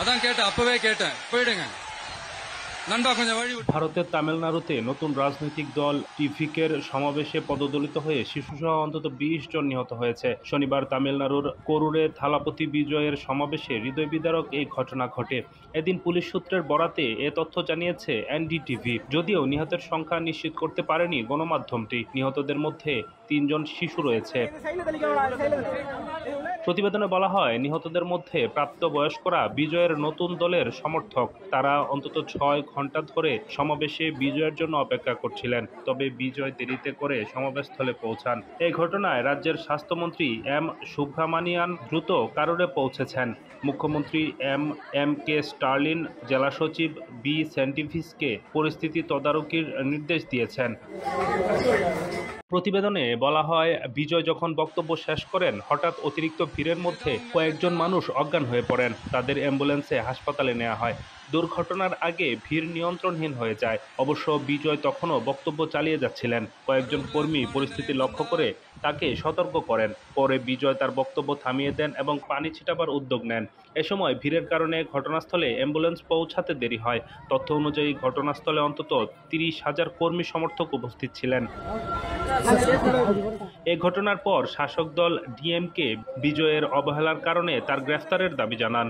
அதான் கேட்டேன், அப்பவே கேட்டேன், போயிடுங்க நண்பா, கொஞ்சம் வழி விட்டு। ভারতের তামিলনাড়ুতে নতুন রাজনৈতিক দল টিভিকের সমাবেশে পদদলিত হয়ে শিশুসহ অন্তত ২০ জন নিহত হয়েছে। শনিবার তামিলনাড়ুর করুরে থালাপতি বিজয়ের সমাবেশে হৃদয় বিদারক এই ঘটনা ঘটে। এদিন পুলিশ সূত্রের বরাতে এ তথ্য জানিয়েছে এনডিটিভি। যদিও নিহতের সংখ্যা নিশ্চিত করতে পারেনি গণমাধ্যমটি। নিহতদের মধ্যে ৩ জন শিশু রয়েছে। প্রতিবেদনে বলা হয়, নিহতদের মধ্যে প্রাপ্তবয়স্করা বিজয়ের নতুন দলের সমর্থক। তারা অন্তত ৬ ঘন্টা ধরে সমাবেশে বিজয়ের জন্য অপেক্ষা করছিলেন। তবে বিজয় দেরিতে করে সমাবেশস্থলে পৌঁছান। এই ঘটনায় রাজ্যের স্বাস্থ্যমন্ত্রী এম সুব্রামানিয়ান দ্রুত কারুরে পৌঁছেছেন। মুখ্যমন্ত্রী এম কে স্টালিন জেলা সচিব বি সেন্টিভিসকে পরিস্থিতি তদারকির নির্দেশ দিয়েছেন। প্রতিবেদনে বলা হয়, বিজয় যখন বক্তব্য শেষ করেন, হঠাৎ অতিরিক্ত ভিড়ের মধ্যে কয়েকজন মানুষ অজ্ঞান হয়ে পড়েন। তাদের অ্যাম্বুলেন্সে হাসপাতালে নেওয়া হয়। দুর্ঘটনার আগে ভিড় নিয়ন্ত্রণহীন হয়ে যায়। অবশ্য বিজয় তখনও বক্তব্য চালিয়ে যাচ্ছিলেন। কয়েকজন কর্মী পরিস্থিতি লক্ষ্য করে তাকে সতর্ক করেন। পরে বিজয় তার বক্তব্য থামিয়ে দেন এবং পানি ছিটাবার উদ্যোগ নেন। এ সময় ভিড়ের কারণে ঘটনাস্থলে অ্যাম্বুলেন্স পৌঁছাতে দেরি হয়। তথ্য অনুযায়ী ঘটনাস্থলে অন্তত ৩০,০০০ কর্মী সমর্থক উপস্থিত ছিলেন। এ ঘটনার পর শাসক দল ডিএমকে বিজয়ের অবহেলার কারণে তার গ্রেফতারের দাবি জানান।